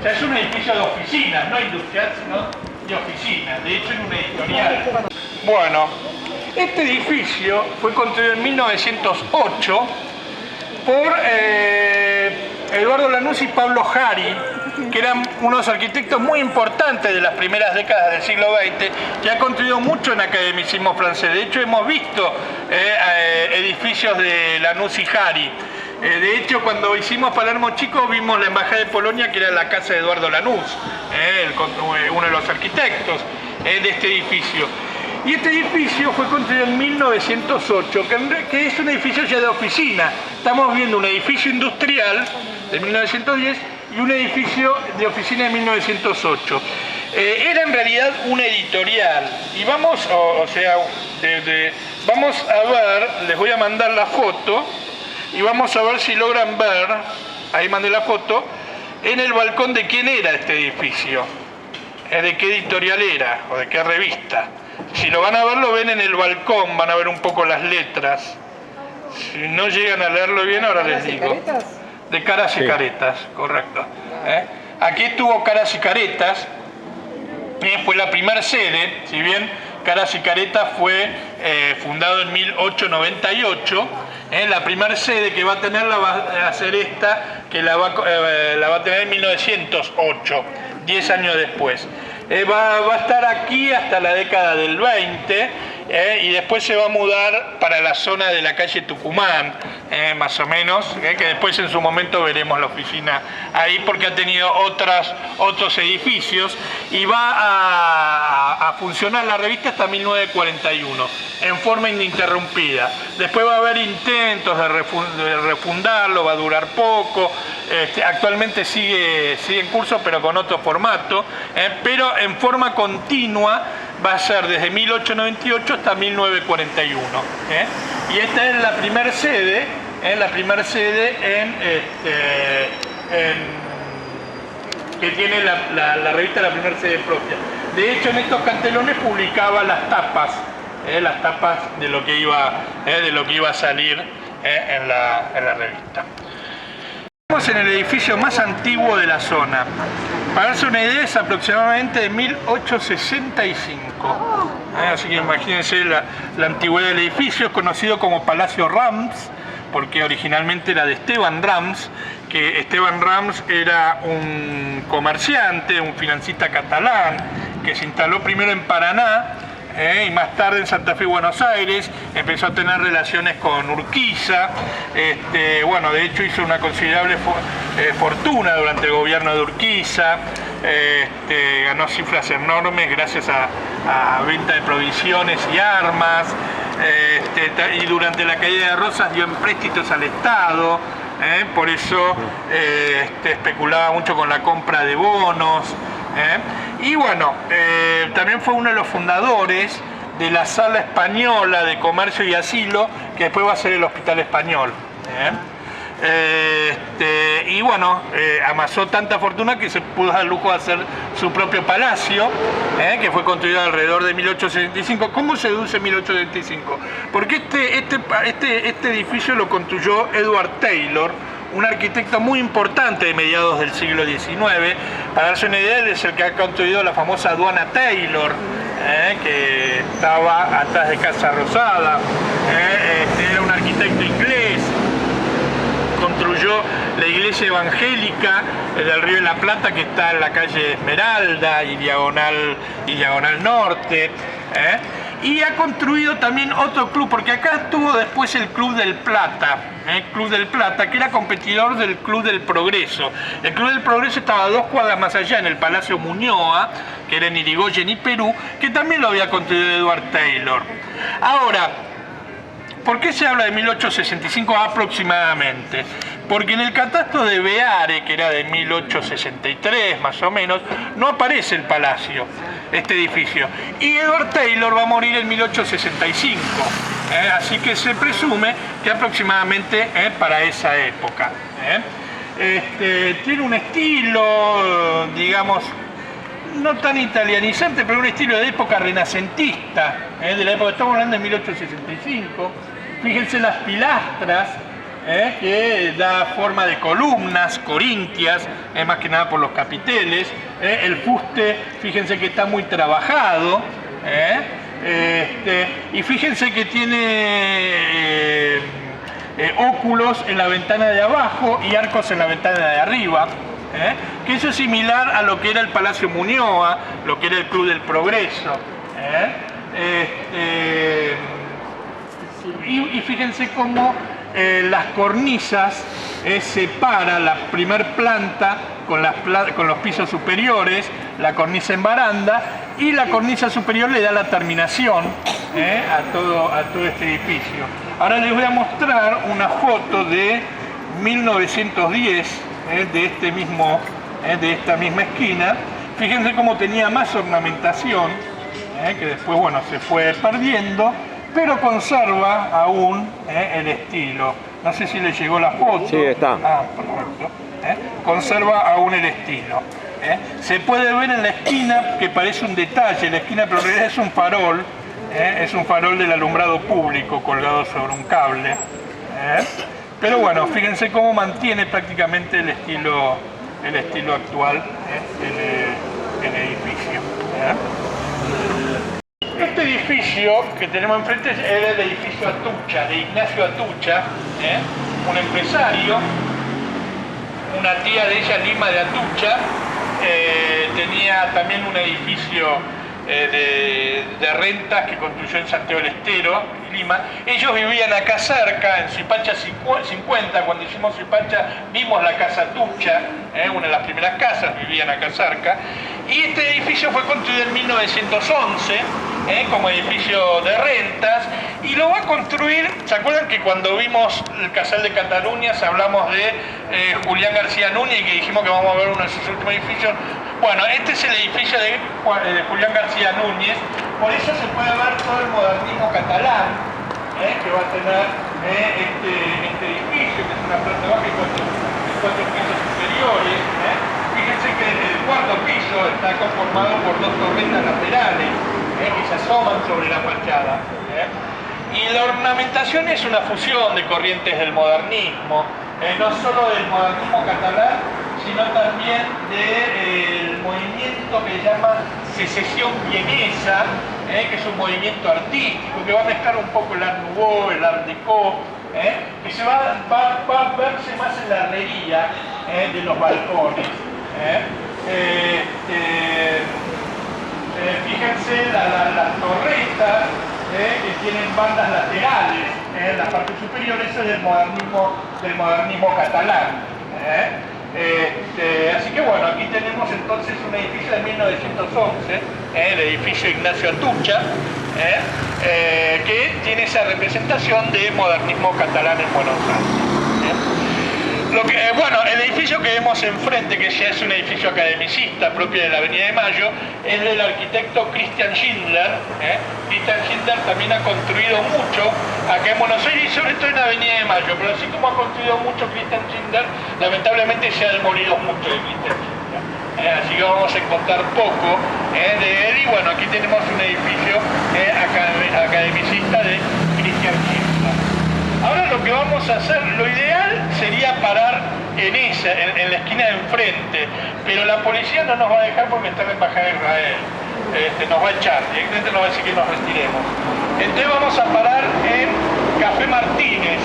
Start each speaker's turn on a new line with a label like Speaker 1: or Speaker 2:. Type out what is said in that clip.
Speaker 1: sea, es un edificio de oficinas, no industrial, sino de oficinas. De hecho, es un editorial. Bueno, este edificio fue construido en 1908 por Eduardo Lanús y Pablo Jari, que eran unos arquitectos muy importantes de las primeras décadas del siglo XX, que han construido mucho en academicismo francés. De hecho, hemos visto edificios de Lanús y Jari. De hecho, cuando hicimos Palermo Chico, vimos la Embajada de Polonia, que era la casa de Eduardo Lanús, uno de los arquitectos de este edificio. Y este edificio fue construido en 1908, que es un edificio ya de oficina. Estamos viendo un edificio industrial de 1910 y un edificio de oficina de 1908. Era en realidad un editorial. Y vamos, vamos a ver, les voy a mandar la foto, y vamos a ver si logran ver, ahí mandé la foto, en el balcón de quién era este edificio, de qué editorial era, o de qué revista. Si lo van a ver, lo ven en el balcón, van a ver un poco las letras. Si no llegan a leerlo bien, ahora les digo. De Caras y Caretas, correcto. Aquí estuvo Caras y Caretas, fue la primera sede, si bien Caras y Caretas fue fundado en 1898, la primera sede que va a tener la va a ser esta, que la va a tener en 1908, 10 años después. Va a estar aquí hasta la década del 20 y después se va a mudar para la zona de la calle Tucumán, más o menos, que después en su momento veremos la oficina ahí porque ha tenido otros edificios y va a funcionar la revista hasta 1941 en forma ininterrumpida. Después va a haber intentos de refundarlo, va a durar poco. Actualmente sigue en curso pero con otro formato, pero en forma continua va a ser desde 1898 hasta 1941. Y esta es la primera sede, que tiene la revista, la primera sede propia. De hecho, en estos cartelones publicaba las tapas de lo que iba a salir en la revista. Estamos en el edificio más antiguo de la zona. Para darse una idea, es aproximadamente de 1865. Así que imagínense la antigüedad del edificio. Es conocido como Palacio Rams, porque originalmente era de Esteban Rams, que Esteban Rams era un comerciante, un financista catalán, que se instaló primero en Paraná, y más tarde en Santa Fe y Buenos Aires. Empezó a tener relaciones con Urquiza. Bueno, de hecho hizo una considerable fortuna durante el gobierno de Urquiza. Ganó cifras enormes gracias a venta de provisiones y armas. Y durante la caída de Rosas dio empréstitos al Estado. Por eso especulaba mucho con la compra de bonos. Y bueno, también fue uno de los fundadores de la Sala Española de Comercio y Asilo, que después va a ser el Hospital Español. Y bueno, amasó tanta fortuna que se pudo dar el lujo de hacer su propio palacio, que fue construido alrededor de 1875. ¿Cómo se deduce 1875? Porque este edificio lo construyó Edward Taylor, un arquitecto muy importante de mediados del siglo XIX. Para darse una idea, él es el que ha construido la famosa aduana Taylor, que estaba atrás de Casa Rosada. Era un arquitecto inglés. Construyó la iglesia evangélica del Río de la Plata, que está en la calle Esmeralda y Diagonal Norte. Y ha construido también otro club, porque acá estuvo después el Club del Plata, que era competidor del Club del Progreso. El Club del Progreso estaba a 2 cuadras más allá, en el Palacio Muñoa, que era en Irigoyen y Perú, que también lo había construido Edward Taylor. Ahora, ¿por qué se habla de 1865 aproximadamente? Porque en el catastro de Beare, que era de 1863 más o menos, no aparece el palacio, este edificio. Y Edward Taylor va a morir en 1865, así que se presume que aproximadamente para esa época. Tiene un estilo, digamos, no tan italianizante, pero un estilo de época renacentista, de la época, estamos hablando de 1865. Fíjense las pilastras, que da forma de columnas corintias, más que nada por los capiteles. El fuste, fíjense que está muy trabajado. Y fíjense que tiene óculos en la ventana de abajo y arcos en la ventana de arriba. Que eso es similar a lo que era el Palacio Muñoa, lo que era el Club del Progreso. Y fíjense cómo las cornisas separan la primer planta con los pisos superiores, la cornisa en baranda, y la cornisa superior le da la terminación a todo este edificio. Ahora les voy a mostrar una foto de 1910 de esta misma esquina. Fíjense cómo tenía más ornamentación, que después, bueno, se fue perdiendo, pero conserva aún el estilo. No sé si le llegó la foto.
Speaker 2: Sí, está.
Speaker 1: Ah, perfecto. Conserva aún el estilo. Se puede ver en la esquina que parece un detalle, la esquina, pero en realidad es un farol. Es un farol del alumbrado público colgado sobre un cable. Pero bueno, fíjense cómo mantiene prácticamente el estilo actual el edificio. Este edificio que tenemos enfrente era el edificio Atucha, de Ignacio Atucha, un empresario. Una tía de ella, Lima de Atucha, tenía también un edificio de rentas que construyó en Santiago del Estero, Lima. Ellos vivían acá cerca, en Suipacha 50. Cuando hicimos Suipacha vimos la casa Atucha, una de las primeras casas, vivían acá cerca. Y este edificio fue construido en 1911 como edificio de rentas, y lo va a construir. ¿Se acuerdan que cuando vimos el Casal de Cataluña hablamos de Julián García Núñez y que dijimos que vamos a ver uno de sus últimos edificios? Bueno, este es el edificio de Julián García Núñez, por eso se puede ver todo el modernismo catalán que va a tener este edificio, que es una planta baja y cuatro pisos superiores. Fíjense que el cuarto piso está conformado por dos torretas laterales que se asoman sobre la fachada. Y la ornamentación es una fusión de corrientes del modernismo, no solo del modernismo catalán, sino también del movimiento que se llama secesión vienesa, que es un movimiento artístico que va a mezclar un poco el Art Nouveau, el Art Deco, que se va a verse más en la herrería de los balcones. Fíjense las torretas que tienen bandas laterales en la parte superior. Eso es del modernismo catalán. Así que bueno, aquí tenemos entonces un edificio de 1911, el edificio Ignacio Atucha, que tiene esa representación de modernismo catalán en Buenos Aires. Bueno, el edificio que vemos enfrente, que ya es un edificio academicista propio de la Avenida de Mayo, es del arquitecto Christian Schindler. Christian Schindler también ha construido mucho acá en Buenos Aires y sobre todo en la Avenida de Mayo, pero así como ha construido mucho Christian Schindler, lamentablemente se ha demolido mucho de Christian Schindler. Así que vamos a encontrar poco de él, y bueno, aquí tenemos un edificio academicista de Christian Schindler. Ahora lo que vamos a hacer, lo ideal sería parar en la esquina de enfrente, pero la policía no nos va a dejar porque está en la embajada de Israel. Nos va a echar, directamente nos va a decir que nos retiremos. Entonces vamos a parar en Café Martínez.